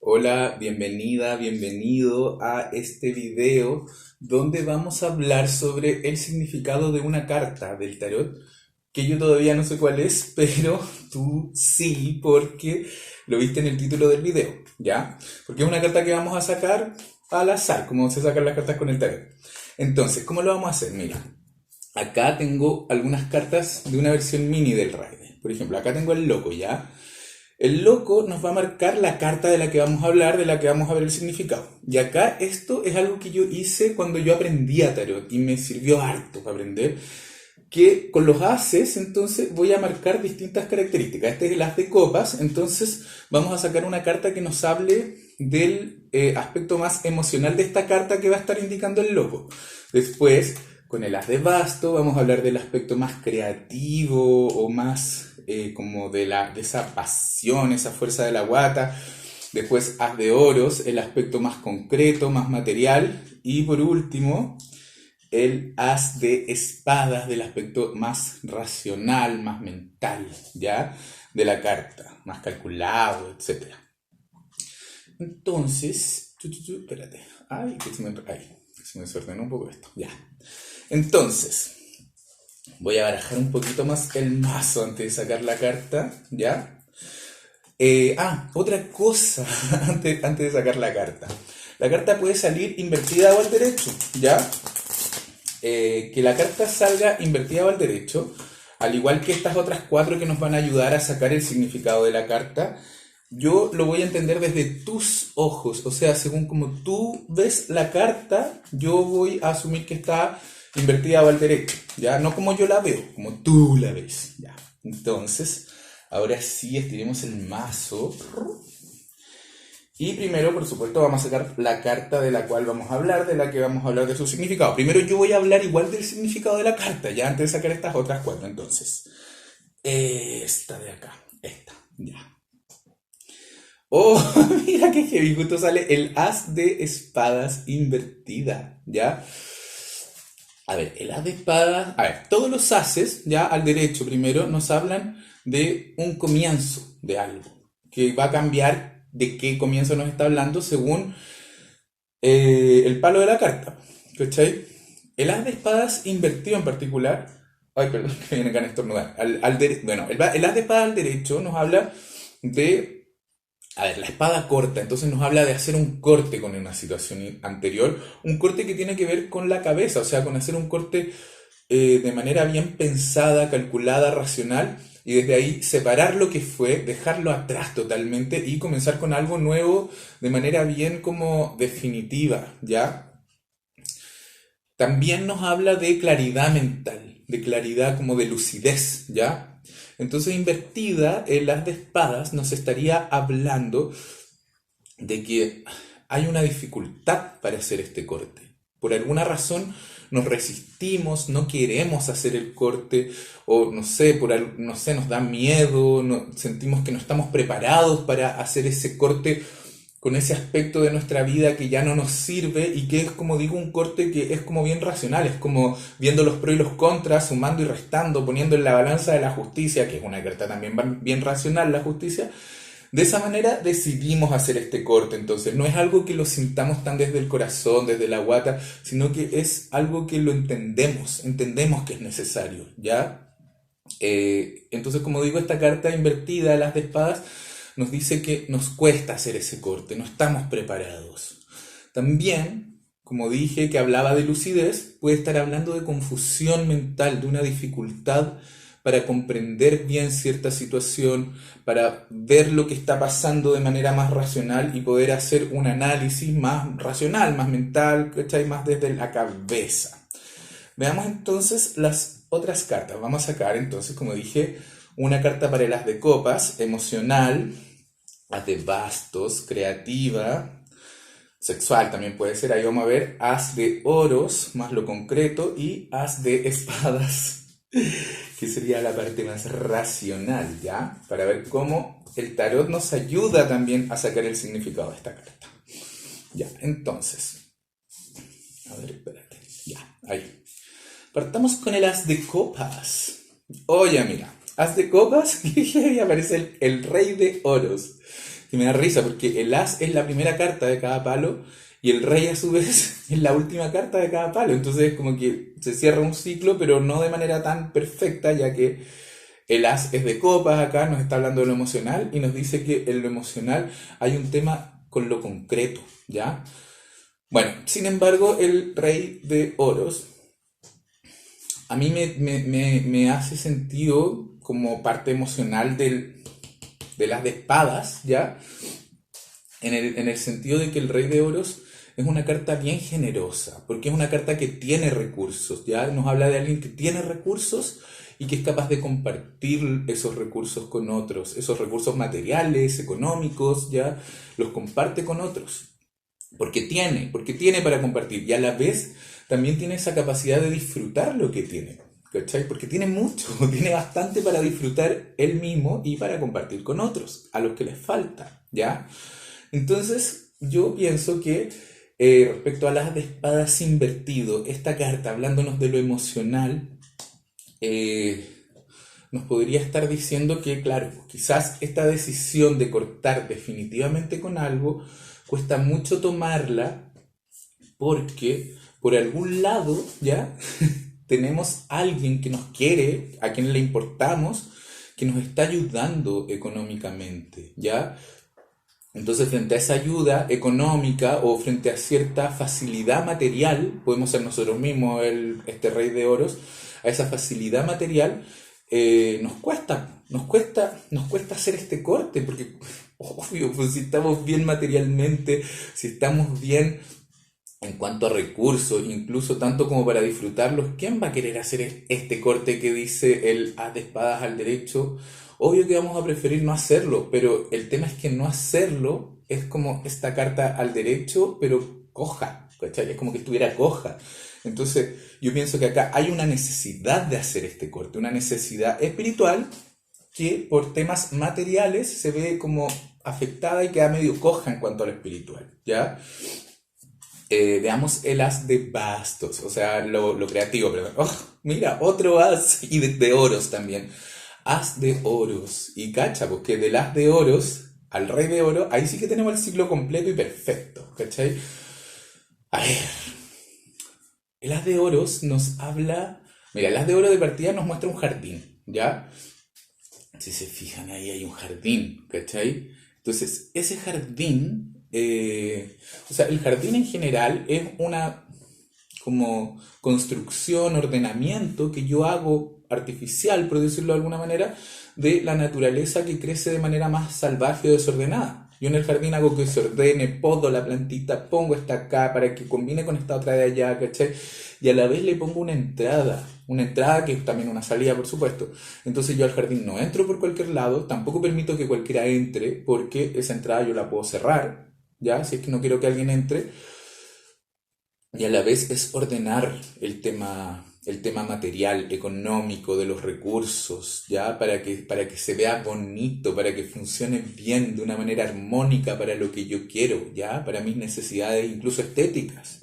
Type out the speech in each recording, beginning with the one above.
Hola, bienvenida, bienvenido a este video donde vamos a hablar sobre el significado de una carta del tarot, que yo todavía no sé cuál es, pero tú sí, porque lo viste en el título del video, ¿ya? Porque es una carta que vamos a sacar al azar, como se sacan las cartas con el tarot. Entonces, ¿cómo lo vamos a hacer? Mira, acá tengo algunas cartas de una versión mini del Rider. Por ejemplo, acá tengo el loco, ¿ya? El loco nos va a marcar la carta de la que vamos a hablar, de la que vamos a ver el significado. Y acá esto es algo que yo hice cuando yo aprendí a tarot y me sirvió harto para aprender, que con los ases entonces voy a marcar distintas características. Este es el as de copas, entonces vamos a sacar una carta que nos hable del aspecto más emocional de esta carta que va a estar indicando el loco. Después, con el as de basto, vamos a hablar del aspecto más creativo o más como de esa pasión, esa fuerza de la guata. Después, as de oros, el aspecto más concreto, más material. Y por último, el as de espadas del aspecto más racional, más mental, ¿ya? De la carta, más calculado, etcétera. Entonces, espérate, que se me desordenó un poco esto, ya. Entonces, voy a barajar un poquito más el mazo antes de sacar la carta, ¿ya? Otra cosa antes de sacar la carta. La carta puede salir invertida o al derecho, ¿ya? Que la carta salga invertida o al derecho, al igual que estas otras cuatro que nos van a ayudar a sacar el significado de la carta, yo lo voy a entender desde tus ojos, o sea, según como tú ves la carta, yo voy a asumir que está invertida o al derecho, ¿ya? No como yo la veo, como tú la ves, ¿ya? Entonces, ahora sí estiremos el mazo. Y primero, por supuesto, vamos a sacar la carta de la cual vamos a hablar, de la que vamos a hablar de su significado. Primero yo voy a hablar igual del significado de la carta, ya antes de sacar estas otras cuatro. Entonces, esta de acá, esta, ya. Oh, mira que heavy, justo sale el as de espadas invertida, ¿ya? A ver, el as de espadas, a ver, todos los ases, ya al derecho primero, nos hablan de un comienzo de algo, que va a cambiar de qué comienzo nos está hablando según el palo de la carta, ¿cachai? El as de espadas invertido en particular, ay, perdón, que viene acá a estornudar, bueno, el as de espadas al derecho nos habla de a ver, la espada corta, entonces nos habla de hacer un corte con una situación anterior, un corte que tiene que ver con la cabeza, o sea, con hacer un corte de manera bien pensada, calculada, racional, y desde ahí separar lo que fue, dejarlo atrás totalmente y comenzar con algo nuevo de manera bien como definitiva, ¿ya? También nos habla de claridad mental, de claridad como de lucidez, ¿ya? Entonces, invertida, el as de espadas nos estaría hablando de que hay una dificultad para hacer este corte. Por alguna razón nos resistimos, no queremos hacer el corte, o no sé, no sé, nos da miedo, sentimos que no estamos preparados para hacer ese corte con ese aspecto de nuestra vida que ya no nos sirve y que es, como digo, un corte que es como bien racional, es como viendo los pros y los contras, sumando y restando, poniendo en la balanza de la justicia, que es una carta también bien racional, la justicia. De esa manera decidimos hacer este corte, entonces no es algo que lo sintamos tan desde el corazón, desde la guata, sino que es algo que lo entendemos que es necesario, ¿ya? Entonces, como digo, esta carta invertida, las de espadas, nos dice que nos cuesta hacer ese corte, no estamos preparados. También, como dije, que hablaba de lucidez, puede estar hablando de confusión mental, de una dificultad para comprender bien cierta situación, para ver lo que está pasando de manera más racional y poder hacer un análisis más racional, más mental, ¿cachai? Más desde la cabeza. Veamos entonces las otras cartas. Vamos a sacar entonces, como dije, una carta para el as de copas, emocional, as de bastos, creativa, sexual también puede ser. Ahí vamos a ver as de oros, más lo concreto, y as de espadas, que sería la parte más racional, ¿ya? Para ver cómo el tarot nos ayuda también a sacar el significado de esta carta. Ya, entonces, a ver, espérate, ya, ahí. Partamos con el as de copas. Oye, mira, as de copas y aparece el rey de oros. que me da risa, porque el as es la primera carta de cada palo y el rey a su vez es la última carta de cada palo. Entonces es como que se cierra un ciclo, pero no de manera tan perfecta, ya que el as es de copas acá, nos está hablando de lo emocional y nos dice que en lo emocional hay un tema con lo concreto, ¿ya? Bueno, sin embargo, el rey de oros a mí me hace sentido como parte emocional de las de espadas, ¿ya? En el sentido de que el rey de oros es una carta bien generosa, porque es una carta que tiene recursos, ¿ya? Nos habla de alguien que tiene recursos y que es capaz de compartir esos recursos con otros, esos recursos materiales, económicos, ¿ya? Los comparte con otros. Porque tiene para compartir y a la vez también tiene esa capacidad de disfrutar lo que tiene, ¿cachai? Porque tiene mucho, tiene bastante para disfrutar él mismo y para compartir con otros, a los que les falta, ¿ya? Entonces, yo pienso que respecto a las de espadas invertido, esta carta hablándonos de lo emocional, eh, nos podría estar diciendo que, claro, quizás esta decisión de cortar definitivamente con algo cuesta mucho tomarla porque por algún lado, ¿ya? Tenemos alguien que nos quiere, a quien le importamos, que nos está ayudando económicamente, ¿ya? Entonces, frente a esa ayuda económica o frente a cierta facilidad material, podemos ser nosotros mismos este rey de oros, a esa facilidad material, nos cuesta hacer este corte, porque obvio, pues si estamos bien materialmente, si estamos bien en cuanto a recursos, incluso tanto como para disfrutarlos, ¿quién va a querer hacer este corte que dice el as de espadas al derecho? Obvio que vamos a preferir no hacerlo, pero el tema es que no hacerlo es como esta carta al derecho, pero coja, ¿cachai? Es como que estuviera coja. Entonces, yo pienso que acá hay una necesidad de hacer este corte, una necesidad espiritual que por temas materiales se ve como afectada y queda medio coja en cuanto a lo espiritual, ¿ya? Veamos el as de bastos, o sea, lo creativo, perdón. Oh, mira, otro as y de oros también. As de oros. Y cacha, porque del as de oros al rey de oro, ahí sí que tenemos el ciclo completo y perfecto, ¿cachai? A ver, el as de oros nos habla. Mira, el as de oro de partida nos muestra un jardín, ¿ya? Si se fijan ahí hay un jardín, ¿cachai? Entonces, ese jardín, o sea, el jardín en general es una como construcción, ordenamiento que yo hago artificial, por decirlo de alguna manera, de la naturaleza que crece de manera más salvaje o desordenada. Yo en el jardín hago que se ordene, podo la plantita, pongo esta acá para que combine con esta otra de allá, ¿cachai? Y a la vez le pongo una entrada que es también una salida, por supuesto. Entonces yo al jardín no entro por cualquier lado, tampoco permito que cualquiera entre, porque esa entrada yo la puedo cerrar, ¿ya? Si es que no quiero que alguien entre. Y a la vez es ordenar el tema material, económico, de los recursos, ¿ya? Para que se vea bonito, para que funcione bien, de una manera armónica para lo que yo quiero, ¿ya? Para mis necesidades, incluso estéticas.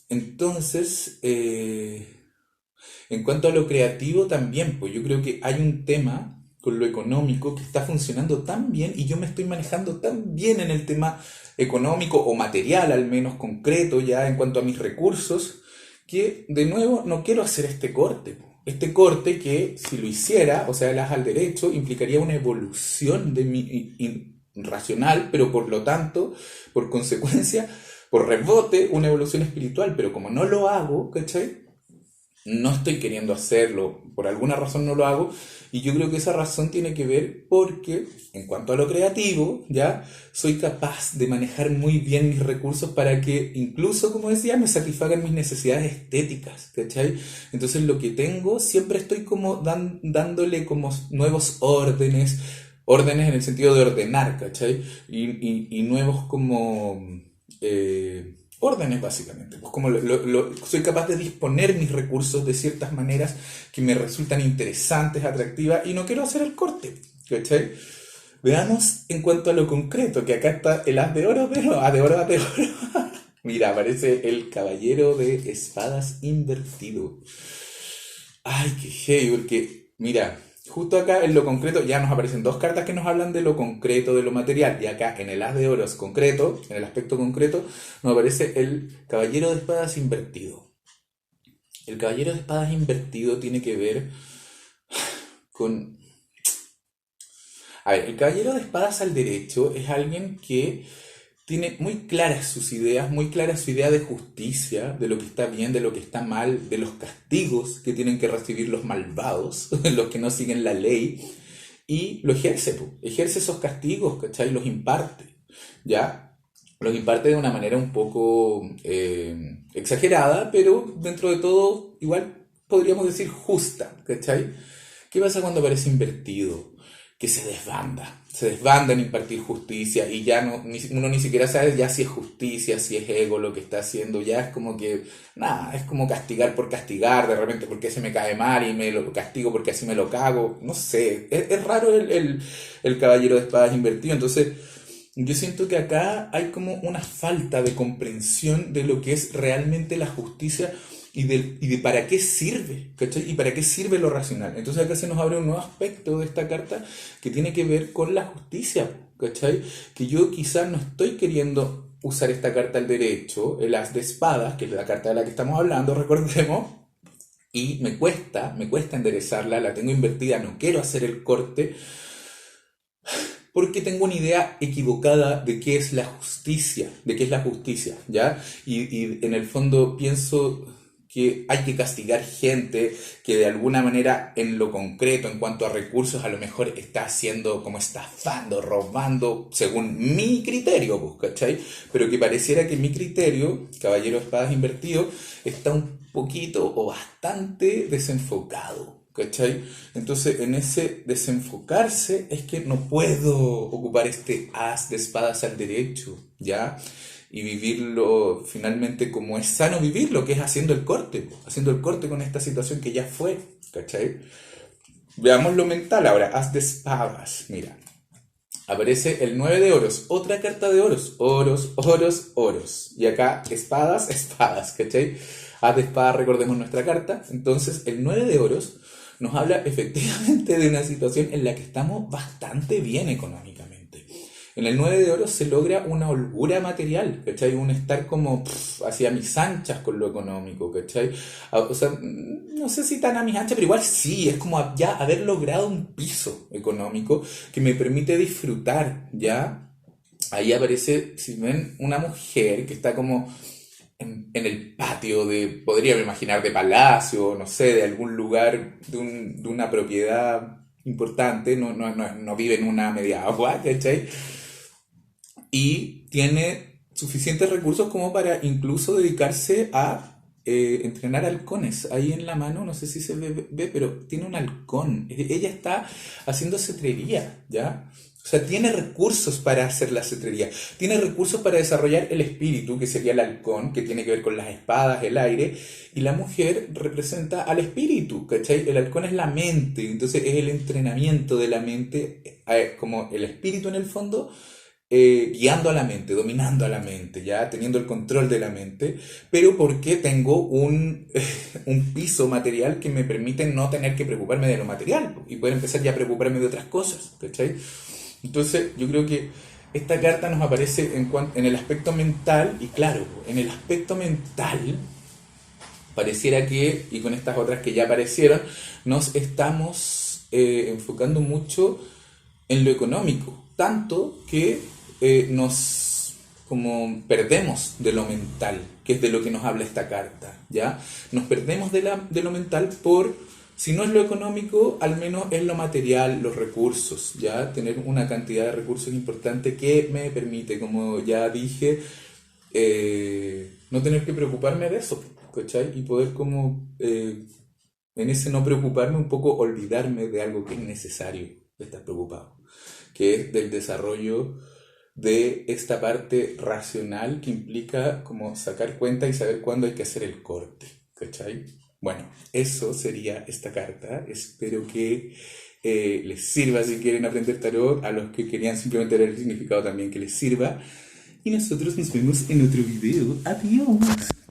Entonces, en cuanto a lo creativo también, pues yo creo que hay un tema con lo económico que está funcionando tan bien y yo me estoy manejando tan bien en el tema económico o material al menos concreto ya en cuanto a mis recursos que de nuevo no quiero hacer este corte. Este corte que si lo hiciera, o sea, el as al derecho, implicaría una evolución de mi racional, pero por lo tanto, por consecuencia, por rebote, una evolución espiritual. Pero como no lo hago, ¿cachai? No estoy queriendo hacerlo, por alguna razón no lo hago, y yo creo que esa razón tiene que ver porque, en cuanto a lo creativo, ya soy capaz de manejar muy bien mis recursos para que, incluso, como decía, me satisfagan mis necesidades estéticas, ¿cachai? Entonces, lo que tengo, siempre estoy como dándole como nuevos órdenes en el sentido de ordenar, ¿cachai? Y nuevos como órdenes básicamente, pues como soy capaz de disponer mis recursos de ciertas maneras que me resultan interesantes, atractivas y no quiero hacer el corte, ¿cachai? Veamos en cuanto a lo concreto, que acá está el as de oro, pero as de oro, as de oro. Mira, aparece el caballero de espadas invertido. Ay, qué heavy, porque, mira, justo acá en lo concreto ya nos aparecen dos cartas que nos hablan de lo concreto, de lo material. Y acá en el as de oros concreto, en el aspecto concreto, nos aparece el caballero de espadas invertido. El caballero de espadas invertido tiene que ver con... A ver, el caballero de espadas al derecho es alguien que tiene muy claras sus ideas, muy clara su idea de justicia, de lo que está bien, de lo que está mal, de los castigos que tienen que recibir los malvados, los que no siguen la ley, y lo ejerce, po. Ejerce esos castigos, ¿cachai? Los imparte, ¿ya? Los imparte de una manera un poco exagerada, pero dentro de todo igual podríamos decir justa, ¿cachai? ¿Qué pasa cuando aparece invertido? Que se desbanda en impartir justicia y ya no, uno ni siquiera sabe ya si es justicia, si es ego lo que está haciendo, ya es como que, nada, es como castigar por castigar, de repente porque se me cae mal y me lo castigo porque así me lo cago, no sé, es raro el caballero de espadas invertido, entonces yo siento que acá hay como una falta de comprensión de lo que es realmente la justicia y de para qué sirve, ¿cachai? Y para qué sirve lo racional. Entonces acá se nos abre un nuevo aspecto de esta carta que tiene que ver con la justicia, ¿cachai? Que yo quizás no estoy queriendo usar esta carta al derecho, el as de espadas, que es la carta de la que estamos hablando, recordemos, y me cuesta enderezarla, la tengo invertida, no quiero hacer el corte, porque tengo una idea equivocada de qué es la justicia, de qué es la justicia, ¿ya? Y en el fondo pienso que hay que castigar gente que de alguna manera en lo concreto, en cuanto a recursos, a lo mejor está haciendo como estafando, robando, según mi criterio, pues, ¿cachai? Pero que pareciera que mi criterio, caballero de espadas invertido, está un poquito o bastante desenfocado, ¿cachai? Entonces, en ese desenfocarse es que no puedo ocupar este as de espadas al derecho, ¿ya? Y vivirlo finalmente como es sano vivirlo, que es haciendo el corte con esta situación que ya fue, ¿cachai? Veamos lo mental ahora, as de espadas, mira. Aparece el 9 de oros, otra carta de oros, oros, oros, oros. Y acá espadas, espadas, ¿cachai? As de espadas, recordemos nuestra carta. Entonces, el 9 de oros nos habla efectivamente de una situación en la que estamos bastante bien económicamente. En el 9 de oro se logra una holgura material, ¿cachai? Un estar como hacia mis anchas con lo económico, ¿cachai? O sea, no sé si tan a mis anchas, pero igual sí, es como ya haber logrado un piso económico que me permite disfrutar, ¿ya? Ahí aparece, si ven, una mujer que está como en el patio de, podría imaginar, de palacio, no sé, de algún lugar, de una propiedad importante, no vive en una media agua, ¿cachai? Y tiene suficientes recursos como para incluso dedicarse a entrenar halcones. Ahí en la mano, no sé si se ve, pero tiene un halcón. Ella está haciendo cetrería, ¿ya? O sea, tiene recursos para hacer la cetrería. Tiene recursos para desarrollar el espíritu, que sería el halcón, que tiene que ver con las espadas, el aire. Y la mujer representa al espíritu, ¿cachai? El halcón es la mente, entonces es el entrenamiento de la mente, como el espíritu en el fondo guiando a la mente, dominando a la mente, ya teniendo el control de la mente, pero porque tengo un piso material que me permite no tener que preocuparme de lo material y poder empezar ya a preocuparme de otras cosas, ¿cachai? Entonces yo creo que esta carta nos aparece en el aspecto mental y claro, en el aspecto mental pareciera que, y con estas otras que ya aparecieron, nos estamos enfocando mucho en lo económico, tanto que nos como perdemos de lo mental, que es de lo que nos habla esta carta, ¿ya? Nos perdemos de lo mental por, si no es lo económico, al menos es lo material, los recursos, ¿ya? Tener una cantidad de recursos importante que me permite, como ya dije, no tener que preocuparme de eso, ¿cachai? Y poder como, en ese no preocuparme, un poco olvidarme de algo que es necesario de estar preocupado, que es del desarrollo de esta parte racional que implica como sacar cuenta y saber cuándo hay que hacer el corte, ¿cachai? Bueno, eso sería esta carta. Espero que les sirva si quieren aprender tarot, a los que querían simplemente ver el significado también que les sirva. Y nosotros nos vemos en otro video. Adiós.